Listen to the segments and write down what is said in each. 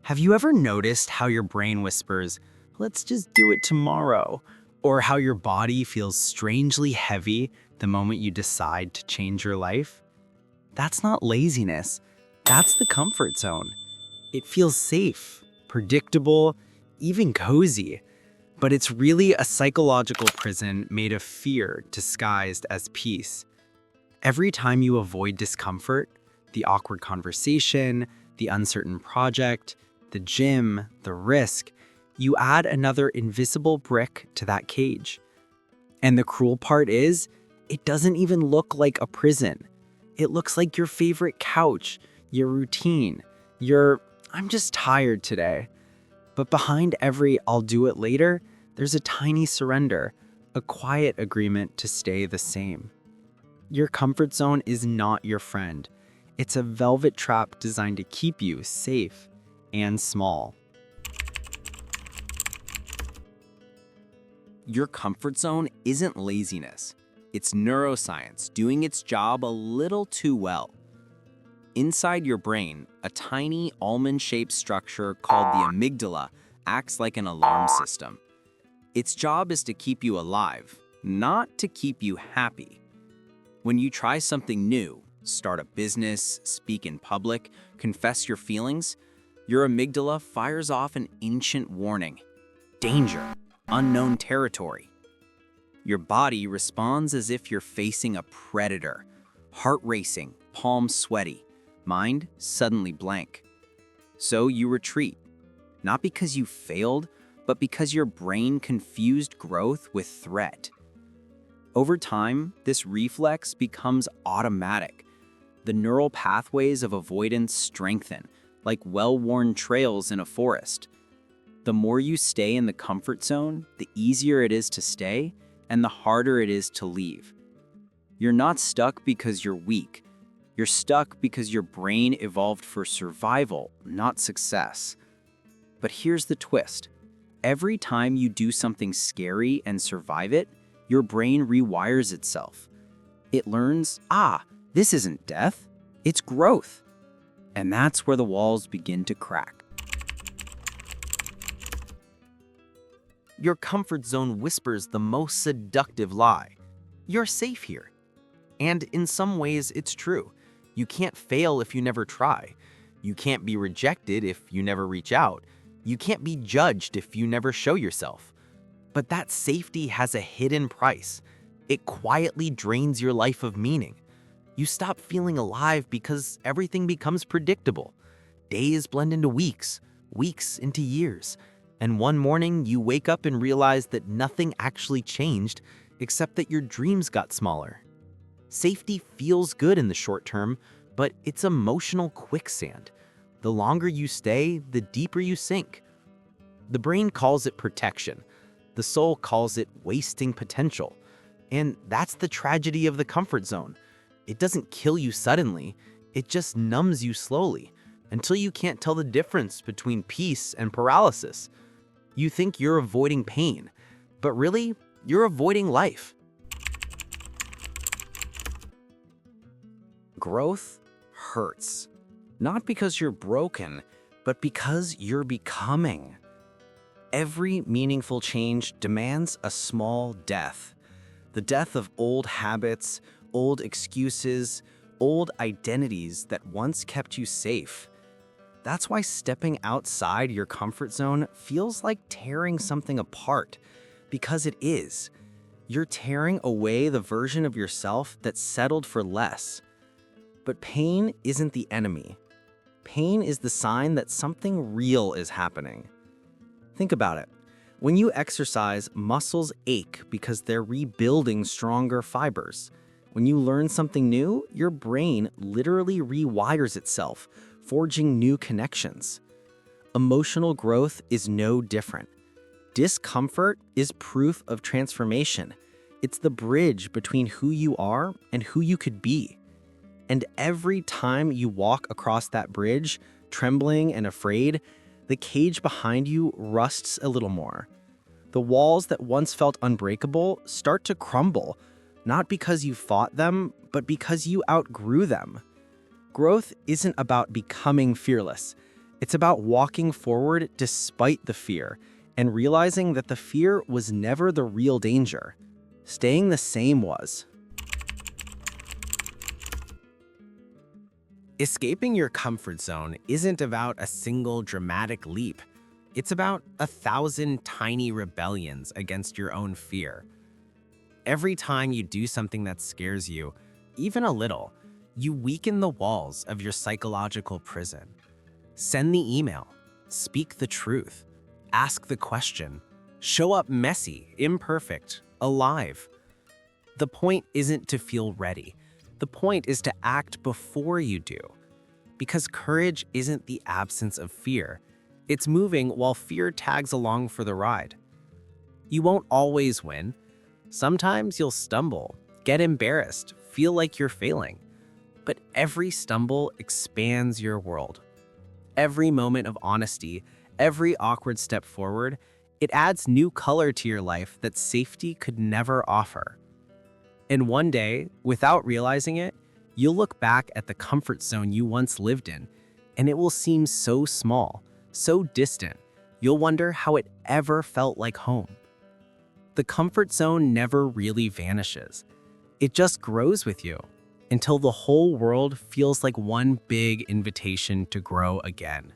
Have you ever noticed how your brain whispers, let's just do it tomorrow? Or how your body feels strangely heavy the moment you decide to change your life? That's not laziness. That's the comfort zone. It feels safe, predictable, even cozy. But it's really a psychological prison made of fear disguised as peace. Every time you avoid discomfort, the awkward conversation, the uncertain project, the gym, the risk, you add another invisible brick to that cage. And the cruel part is, it doesn't even look like a prison. It looks like your favorite couch, your routine, your, I'm just tired today. But behind every I'll do it later, there's a tiny surrender, a quiet agreement to stay the same. Your comfort zone is not your friend. It's a velvet trap designed to keep you safe and small. Your comfort zone isn't laziness. It's neuroscience doing its job a little too well. Inside your brain, a tiny almond-shaped structure called the amygdala acts like an alarm system. Its job is to keep you alive, not to keep you happy. When you try something new, start a business, speak in public, confess your feelings, your amygdala fires off an ancient warning. Danger, unknown territory. Your body responds as if you're facing a predator, heart racing, palms sweaty, mind suddenly blank. So you retreat, not because you failed, but because your brain confused growth with threat. Over time, this reflex becomes automatic. The neural pathways of avoidance strengthen, like well-worn trails in a forest. The more you stay in the comfort zone, the easier it is to stay, and the harder it is to leave. You're not stuck because you're weak. You're stuck because your brain evolved for survival, not success. But here's the twist. Every time you do something scary and survive it, your brain rewires itself. It learns, this isn't death, it's growth. And that's where the walls begin to crack. Your comfort zone whispers the most seductive lie. You're safe here. And in some ways, it's true. You can't fail if you never try. You can't be rejected if you never reach out. You can't be judged if you never show yourself. But that safety has a hidden price. It quietly drains your life of meaning. You stop feeling alive because everything becomes predictable. Days blend into weeks, weeks into years. And one morning, you wake up and realize that nothing actually changed except that your dreams got smaller. Safety feels good in the short term, but it's emotional quicksand. The longer you stay, the deeper you sink. The brain calls it protection. The soul calls it wasting potential. And that's the tragedy of the comfort zone. It doesn't kill you suddenly, it just numbs you slowly, until you can't tell the difference between peace and paralysis. You think you're avoiding pain, but really, you're avoiding life. Growth hurts. Not because you're broken, but because you're becoming. Every meaningful change demands a small death. The death of old habits, old excuses, old identities that once kept you safe. That's why stepping outside your comfort zone feels like tearing something apart, because it is. You're tearing away the version of yourself that settled for less. But pain isn't the enemy. Pain is the sign that something real is happening. Think about it. When you exercise, muscles ache because they're rebuilding stronger fibers. When you learn something new, your brain literally rewires itself, forging new connections. Emotional growth is no different. Discomfort is proof of transformation. It's the bridge between who you are and who you could be. And every time you walk across that bridge, trembling and afraid, the cage behind you rusts a little more. The walls that once felt unbreakable start to crumble, not because you fought them, but because you outgrew them. Growth isn't about becoming fearless. It's about walking forward despite the fear and realizing that the fear was never the real danger. Staying the same was. Escaping your comfort zone isn't about a single dramatic leap. It's about 1,000 tiny rebellions against your own fear. Every time you do something that scares you, even a little, you weaken the walls of your psychological prison. Send the email, speak the truth, ask the question, show up messy, imperfect, alive. The point isn't to feel ready. The point is to act before you do. Because courage isn't the absence of fear. It's moving while fear tags along for the ride. You won't always win. Sometimes you'll stumble, get embarrassed, feel like you're failing. But every stumble expands your world. Every moment of honesty, every awkward step forward, it adds new color to your life that safety could never offer. And one day, without realizing it, you'll look back at the comfort zone you once lived in, and it will seem so small, so distant, you'll wonder how it ever felt like home. The comfort zone never really vanishes. It just grows with you until the whole world feels like one big invitation to grow again.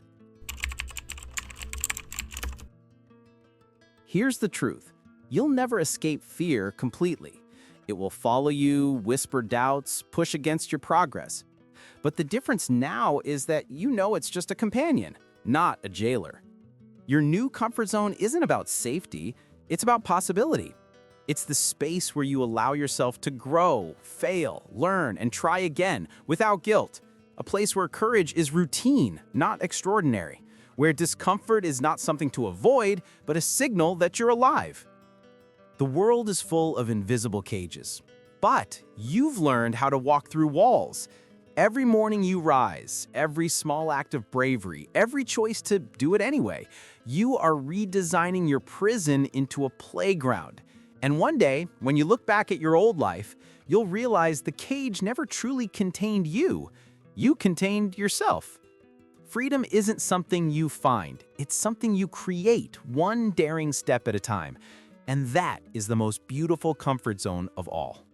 Here's the truth. You'll never escape fear completely. It will follow you, whisper doubts, push against your progress. But the difference now is that you know it's just a companion, not a jailer. Your new comfort zone isn't about safety, it's about possibility. It's the space where you allow yourself to grow, fail, learn, and try again without guilt. A place where courage is routine, not extraordinary. Where discomfort is not something to avoid, but a signal that you're alive. The world is full of invisible cages, but you've learned how to walk through walls. Every morning you rise, every small act of bravery, every choice to do it anyway, you are redesigning your prison into a playground. And one day, when you look back at your old life, you'll realize the cage never truly contained you. You contained yourself. Freedom isn't something you find, it's something you create, one daring step at a time. And that is the most beautiful comfort zone of all.